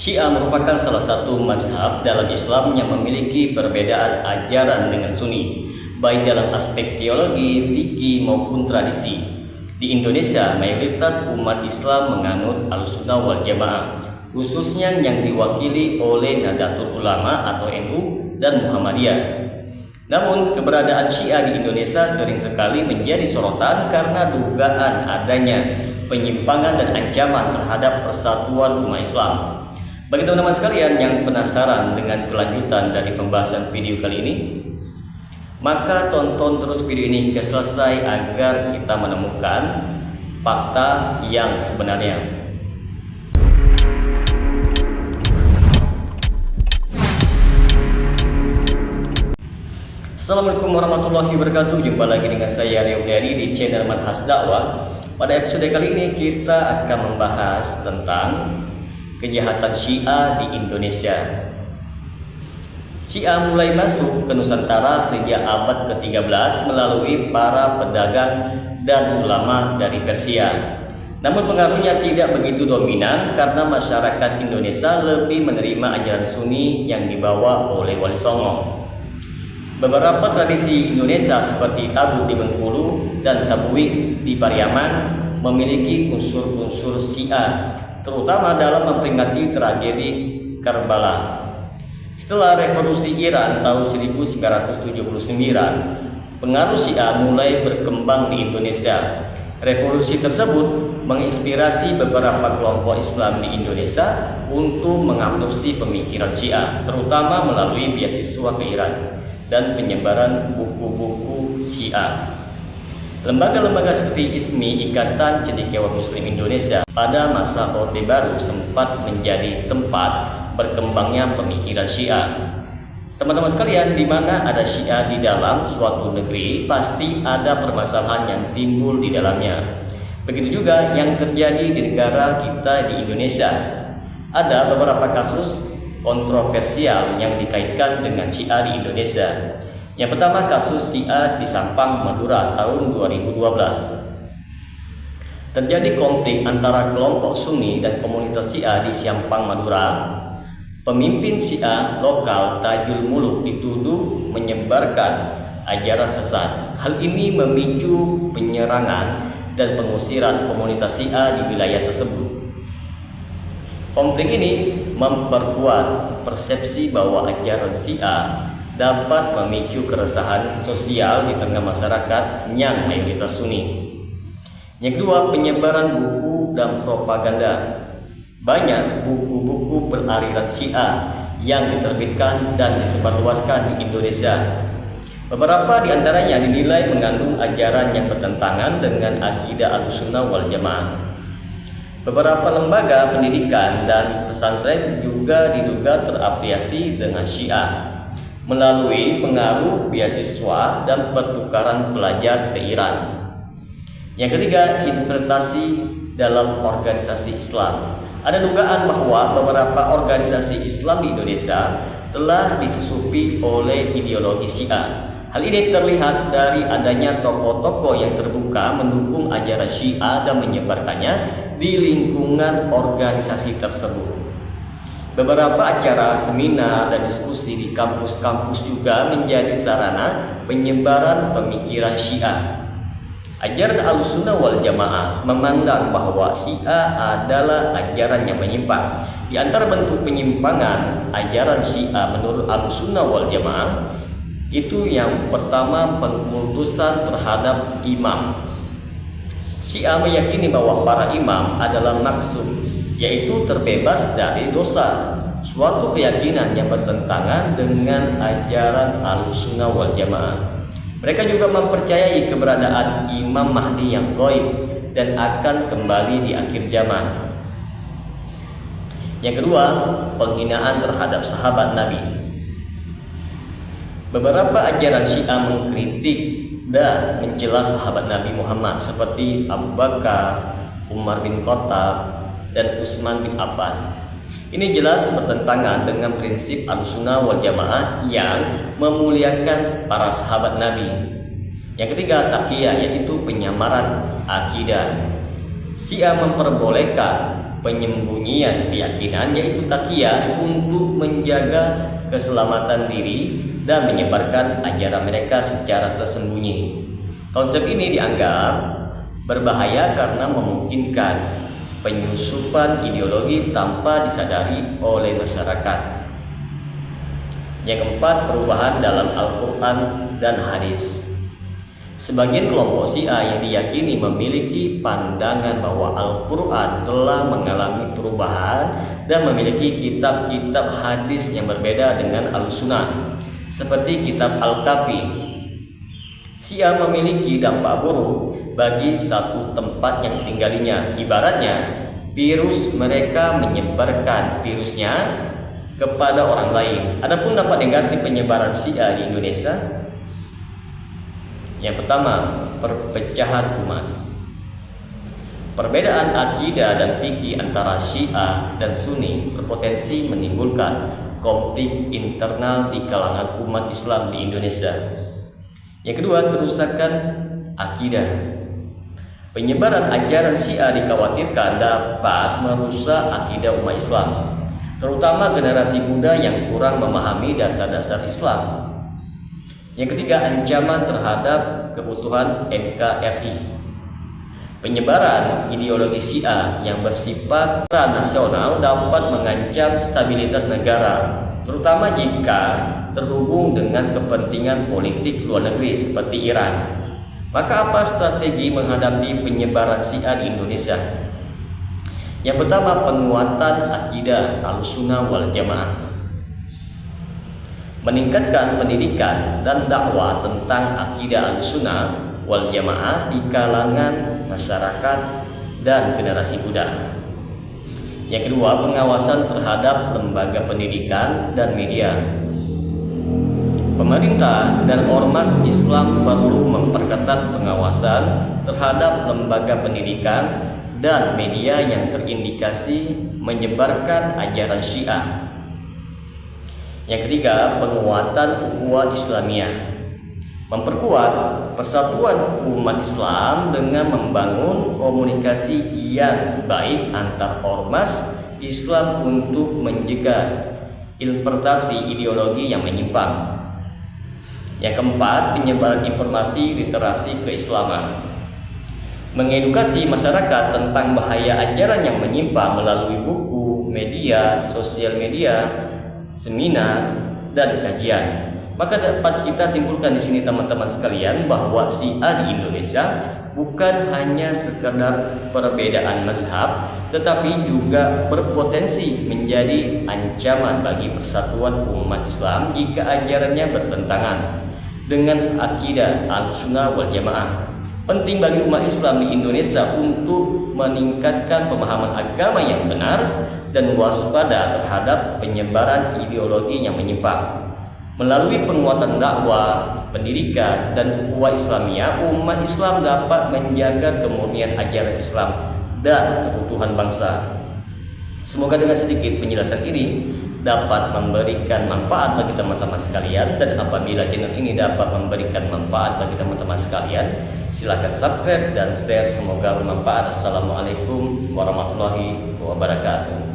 Syiah merupakan salah satu mazhab dalam Islam yang memiliki perbedaan ajaran dengan Sunni, baik dalam aspek teologi, fikih maupun tradisi. Di Indonesia, mayoritas umat Islam menganut Ahlussunnah wal Jamaah, khususnya yang diwakili oleh Nahdlatul Ulama atau NU dan Muhammadiyah. Namun, keberadaan Syiah di Indonesia sering sekali menjadi sorotan karena dugaan adanya penyimpangan dan ancaman terhadap persatuan umat Islam. Bagi teman-teman sekalian yang penasaran dengan kelanjutan dari pembahasan video kali ini, maka tonton terus video ini hingga selesai agar kita menemukan fakta yang sebenarnya. Assalamualaikum warahmatullahi wabarakatuh. Jumpa lagi dengan saya Rio dari di channel Manhaj Dakwah. Pada episode kali ini kita akan membahas tentang kejahatan Syiah di Indonesia. Syiah mulai masuk ke Nusantara sejak abad ke-13 melalui para pedagang dan ulama dari Persia. Namun pengaruhnya tidak begitu dominan karena masyarakat Indonesia lebih menerima ajaran Sunni yang dibawa oleh Wali Songo. Beberapa tradisi Indonesia seperti tabut di Bengkulu dan tabuik di Pariaman memiliki unsur-unsur Syiah, terutama dalam memperingati tragedi Karbala. Setelah revolusi Iran tahun 1979, pengaruh Syiah mulai berkembang di Indonesia. Revolusi tersebut menginspirasi beberapa kelompok Islam di Indonesia untuk mengadopsi pemikiran Syiah, terutama melalui beasiswa ke Iran dan penyebaran buku-buku Syiah. Lembaga-lembaga seperti ISMI, Ikatan Cendekiawan Muslim Indonesia, pada masa Orde Baru sempat menjadi tempat berkembangnya pemikiran Syiah. Teman-teman sekalian, di mana ada Syiah di dalam suatu negeri, pasti ada permasalahan yang timbul di dalamnya. Begitu juga yang terjadi di negara kita di Indonesia. Ada beberapa kasus kontroversial yang dikaitkan dengan Syiah di Indonesia. Yang pertama, kasus Syiah di Sampang, Madura tahun 2012. Terjadi konflik antara kelompok Sunni dan komunitas Syiah di Sampang, Madura. Pemimpin Syiah lokal Tajul Muluk dituduh menyebarkan ajaran sesat. Hal ini memicu penyerangan dan pengusiran komunitas Syiah di wilayah tersebut. Konflik ini memperkuat persepsi bahwa ajaran Syiah dapat memicu keresahan sosial di tengah masyarakat yang mayoritas Sunni. Yang kedua, penyebaran buku dan propaganda. Banyak buku-buku beraliran Syiah yang diterbitkan dan disebarluaskan di Indonesia. Beberapa di antaranya dinilai mengandung ajaran yang bertentangan dengan akidah Ahlussunnah wal Jamaah. Beberapa lembaga pendidikan dan pesantren juga diduga terafiliasi dengan Syiah melalui pengaruh beasiswa dan pertukaran pelajar ke Iran. Yang ketiga, interpretasi dalam organisasi Islam. Ada dugaan bahwa beberapa organisasi Islam di Indonesia telah disusupi oleh ideologi Syiah. Hal ini terlihat dari adanya tokoh-tokoh yang terbuka mendukung ajaran Syiah dan menyebarkannya di lingkungan organisasi tersebut. Beberapa acara, seminar, dan diskusi di kampus-kampus juga menjadi sarana penyebaran pemikiran Syiah. Ajaran Ahlussunnah wal Jamaah memandang bahwa Syiah adalah ajaran yang menyimpang. Di antara bentuk penyimpangan ajaran Syiah menurut Ahlussunnah wal Jamaah itu yang pertama, pengkultusan terhadap imam. Syiah meyakini bahwa para imam adalah maksum, yaitu terbebas dari dosa, suatu keyakinan yang bertentangan dengan ajaran Ahlussunnah wal Jamaah. Mereka juga mempercayai keberadaan Imam Mahdi yang gaib dan akan kembali di akhir zaman. Yang kedua, penghinaan terhadap sahabat Nabi. Beberapa ajaran Syiah mengkritik dan mencela sahabat Nabi Muhammad seperti Abu Bakar, Umar bin Khattab, dan Utsman bin Affan. Ini jelas bertentangan dengan prinsip Ahlussunnah wal Jamaah yang memuliakan para sahabat Nabi. Yang ketiga, taqiyah, yaitu penyamaran akidah. Syiah memperbolehkan penyembunyian keyakinan, yaitu taqiyah, untuk menjaga keselamatan diri dan menyebarkan ajaran mereka secara tersembunyi. Konsep ini dianggap berbahaya karena memungkinkan penyusupan ideologi tanpa disadari oleh masyarakat. Yang keempat, perubahan dalam Al-Quran dan hadis. Sebagian kelompok Syiah yang diyakini memiliki pandangan bahwa Al-Quran telah mengalami perubahan dan memiliki kitab-kitab hadis yang berbeda dengan Ahlussunnah, seperti kitab Al-Kafi. Syiah memiliki dampak buruk bagi satu tempat yang ditinggalinya. Ibaratnya, virus mereka menyebarkan virusnya kepada orang lain. Adapun dampak negatif penyebaran Syiah di Indonesia, yang pertama, perpecahan umat. Perbedaan akidah dan fikih antara Syiah dan Sunni berpotensi menimbulkan konflik internal di kalangan umat Islam di Indonesia. Yang kedua, kerusakan akidah. Penyebaran ajaran Syiah dikhawatirkan dapat merusak akidah umat Islam, terutama generasi muda yang kurang memahami dasar-dasar Islam. Yang ketiga, ancaman terhadap keutuhan NKRI. Penyebaran ideologi Syiah yang bersifat transnasional dapat mengancam stabilitas negara, terutama jika terhubung dengan kepentingan politik luar negeri seperti Iran. Maka apa strategi menghadapi penyebaran Syiah di Indonesia? Yang pertama, penguatan akidah Ahlussunnah wal Jamaah. Meningkatkan pendidikan dan dakwah tentang akidah Ahlussunnah wal Jamaah di kalangan masyarakat dan generasi muda. Yang kedua, pengawasan terhadap lembaga pendidikan dan media. Pemerintah dan ormas Islam perlu memperketat pengawasan terhadap lembaga pendidikan dan media yang terindikasi menyebarkan ajaran Syiah. Yang ketiga, penguatan ukhuwah Islamiyah. Memperkuat persatuan umat Islam dengan membangun komunikasi yang baik antar ormas Islam untuk mencegah interpretasi ideologi yang menyimpang. Yang keempat, penyebaran informasi literasi keislaman. Mengedukasi masyarakat tentang bahaya ajaran yang menyimpang melalui buku, media, sosial media, seminar, dan kajian. Maka dapat kita simpulkan di sini teman-teman sekalian bahwa Syiah di Indonesia bukan hanya sekedar perbedaan mazhab, tetapi juga berpotensi menjadi ancaman bagi persatuan umat Islam jika ajarannya bertentangan dengan akidah Ahlussunnah wal Jamaah. Penting bagi umat Islam di Indonesia untuk meningkatkan pemahaman agama yang benar dan waspada terhadap penyebaran ideologi yang menyimpang. Melalui penguatan dakwah, pendidikan, dan ukhuwah Islamiyah, umat Islam dapat menjaga kemurnian ajaran Islam dan keutuhan bangsa. Semoga dengan sedikit penjelasan ini dapat memberikan manfaat bagi teman-teman sekalian, dan apabila channel ini dapat memberikan manfaat bagi teman-teman sekalian, silakan subscribe dan share. Semoga bermanfaat. Assalamualaikum warahmatullahi wabarakatuh.